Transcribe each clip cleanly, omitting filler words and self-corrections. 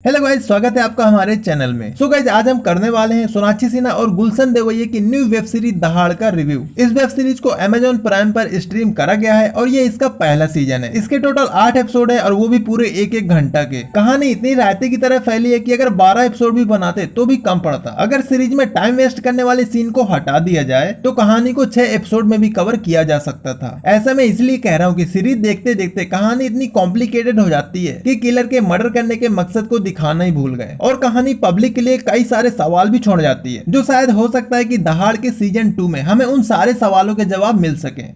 Hello guys, स्वागत है आपका हमारे चैनल में। सो गाइस, आज हम करने वाले हैं सोनाक्षी सिन्हा और गुलशन देवैया की न्यू वेब सीरीज दहाड़ का रिव्यू। इस वेब सीरीज को Amazon प्राइम पर स्ट्रीम करा गया है और ये इसका पहला सीजन है। इसके टोटल 8 एपिसोड है और वो भी पूरे एक घंटा के। कहानी इतनी रायते की तरह फैली है कि अगर 12 एपिसोड भी बनाते तो भी कम पड़ता। अगर सीरीज में टाइम वेस्ट करने वाले सीन को हटा दिया जाए तो कहानी को 6 एपिसोड में भी कवर किया जा सकता था। ऐसा मैं इसलिए कह रहा हूँ कि सीरीज देखते देखते कहानी इतनी कॉम्प्लिकेटेड हो जाती है कि किलर के मर्डर करने के मकसद को दिखाना ही भूल गए और कहानी पब्लिक के लिए कई सारे सवाल भी छोड़ जाती है, जो शायद हो सकता है कि दहाड़ के सीजन 2 में हमें उन सारे सवालों के जवाब मिल सके।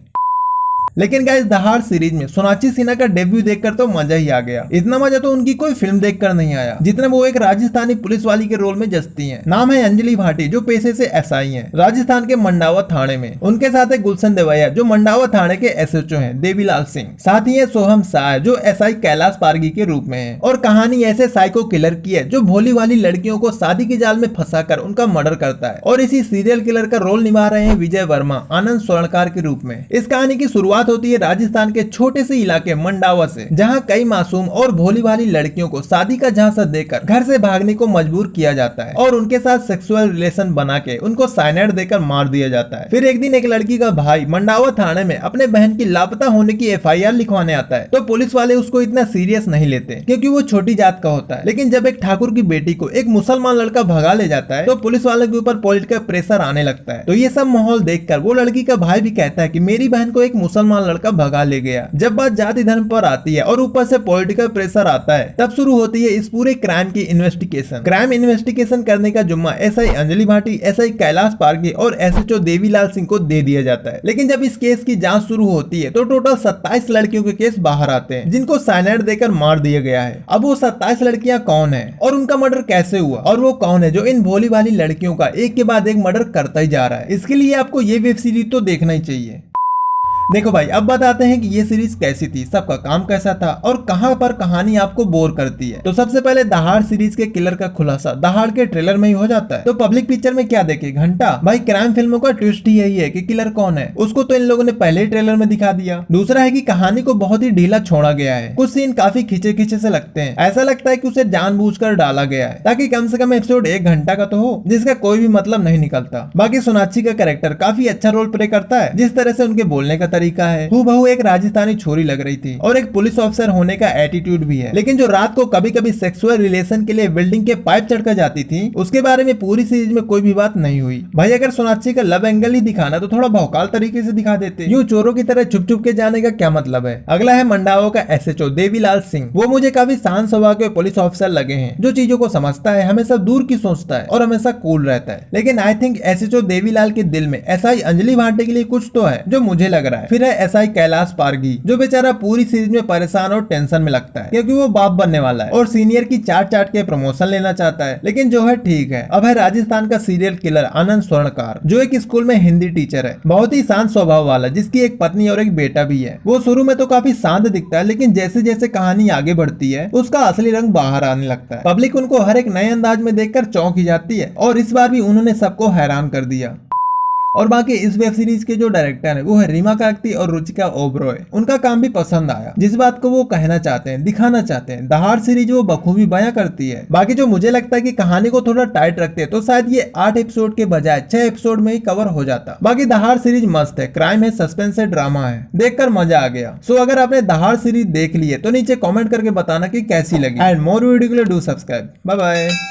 लेकिन गाइस, दहाड़ सीरीज में सोनाक्षी सिन्हा का डेब्यू देखकर तो मजा ही आ गया। इतना मजा तो उनकी कोई फिल्म देखकर नहीं आया जितना वो एक राजस्थानी पुलिस वाली के रोल में जचती हैं। नाम है अंजलि भाटी, जो पेशे से एसआई हैं राजस्थान के मंडावा थाने में। उनके साथ है गुलशन देवैया, जो मंडावा थाने के एसएचओ हैं देवीलाल सिंह। साथ ही है सोहम शाह, जो एसआई कैलाश पारगी के रूप में है। और कहानी ऐसे साइको किलर की है जो भोली वाली लड़कियों को शादी के जाल में फंसाकर उनका मर्डर करता है। और इसी सीरियल किलर का रोल निभा रहे हैं विजय वर्मा आनंद स्वर्णकार के रूप में। इस कहानी की शुरुआत होती है राजस्थान के छोटे से इलाके मंडावा से, जहां कई मासूम और भोली भाली लड़कियों को शादी का झांसा देकर घर से भागने को मजबूर किया जाता है और उनके साथ सेक्सुअल रिलेशन बना के उनको साइनाइड देकर मार दिया जाता है। फिर एक दिन एक लड़की का भाई मंडावा थाने में अपने बहन की लापता होने की एफआईआर लिखवाने आता है, तो पुलिस वाले उसको इतना सीरियस नहीं लेते क्योंकि वो छोटी जात का होता है। लेकिन जब एक ठाकुर की बेटी को एक मुसलमान लड़का भगा ले जाता है तो पुलिस वाले के ऊपर पॉलिटिकल प्रेशर आने लगता है। तो ये सब माहौल देखकर वो लड़की का भाई भी कहता है कि मेरी बहन को एक मुसलमान लड़का भगा ले गया। जब बात जाति धर्म पर आती है और ऊपर से पॉलिटिकल प्रेशर आता है, तब शुरू होती है इस पूरे क्राइम की इन्वेस्टिगेशन। क्राइम इन्वेस्टिगेशन करने का जुम्मा एसआई अंजलि भाटी, एसआई कैलाश पारगी और एसएचओ देवीलाल सिंह को दे दिया जाता है। लेकिन जब इस केस की जांच शुरू होती है तो टोटल 27 लड़कियों के केस बाहर आते हैं जिनको साइनाइड देकर मार दिया गया है। अब वो 27 लड़कियां कौन है और उनका मर्डर कैसे हुआ और वो कौन है जो इन भोली वाली लड़कियों का एक के बाद एक मर्डर करता ही जा रहा है, इसके लिए आपको ये वेब सीरीज तो देखना ही चाहिए। देखो भाई, अब बताते हैं कि ये सीरीज कैसी थी, सबका काम कैसा था और कहां पर कहानी आपको बोर करती है। तो सबसे पहले दहाड़ सीरीज के किलर का खुलासा दहाड़ के ट्रेलर में ही हो जाता है। तो पब्लिक पिक्चर में क्या देखे, घंटा। भाई, क्राइम फिल्मों का ट्विस्ट ही यही है कि किलर कौन है उसको तो इन लोगों ने पहले ही ट्रेलर में दिखा दिया। दूसरा है कि कहानी को बहुत ही ढीला छोड़ा गया है। कुछ सीन काफी खींचे खींचे से लगते हैं, ऐसा लगता है कि उसे जानबूझकर डाला गया है ताकि कम से कम एपिसोड 1 घंटा का तो हो, जिसका कोई भी मतलब नहीं निकलता। बाकी सोनाक्षी का कैरेक्टर काफी अच्छा रोल प्ले करता है। जिस तरह से उनके बोलने का तरीका है, एक राजस्थानी छोरी लग रही थी और एक पुलिस ऑफिसर होने का एटीट्यूड भी है। लेकिन जो रात को कभी कभी सेक्सुअल रिलेशन के लिए बिल्डिंग के पाइप चढ़कर जाती थी, उसके बारे में पूरी सीरीज में कोई भी बात नहीं हुई। भाई, अगर सोनाक्षी का लव एंगल ही दिखाना तो थोड़ा भौकाल तरीके से दिखा देते। यूं चोरों की तरह छुप छुप के जाने का क्या मतलब है। अगला है मंडावा का एसएचओ देवीलाल सिंह। वो मुझे काफी शांत स्वभाव के पुलिस ऑफिसर लगे हैं, जो चीजों को समझता है, हमेशा दूर की सोचता है और हमेशा कूल रहता है। लेकिन आई थिंक एसएचओ देवीलाल के दिल में एसआई अंजलि भाटी के लिए कुछ तो है जो मुझे लग रहा है। फिर है एसआई कैलाश पारगी, जो बेचारा पूरी सीरीज में परेशान और टेंशन में लगता है क्योंकि वो बाप बनने वाला है और सीनियर की चाट के प्रमोशन लेना चाहता है। लेकिन जो है ठीक है। अब है राजस्थान का सीरियल किलर आनंद स्वर्णकार, जो एक स्कूल में हिंदी टीचर है, बहुत ही शांत स्वभाव वाला, जिसकी एक पत्नी और एक बेटा भी है। वो शुरू में तो काफी शांत दिखता है, लेकिन जैसे जैसे कहानी आगे बढ़ती है उसका असली रंग बाहर आने लगता है। पब्लिक उनको हर एक नए अंदाज में देखकर चौंक ही जाती है और इस बार भी उन्होंने सबको हैरान कर दिया। और बाकी इस वेब सीरीज के जो डायरेक्टर है वो है रीमा काकती और रुचिका ओबरॉय। उनका काम भी पसंद आया, जिस बात को वो कहना चाहते हैं, दिखाना चाहते हैं, दहाड़ सीरीज वो बखूबी बयां करती है। बाकी जो मुझे लगता है कि कहानी को थोड़ा टाइट रखते हैं तो शायद ये 8 एपिसोड के बजाय 6 एपिसोड में ही कवर हो जाता। बाकी दहाड़ सीरीज मस्त है, क्राइम है, सस्पेंस है, ड्रामा है, देखकर मजा आ गया। सो अगर आपने दहाड़ सीरीज देख ली है तो नीचे कॉमेंट करके बताना कि कैसी लगी। एंड मोर वीडियो के लिए डू सब्सक्राइब। Bye bye.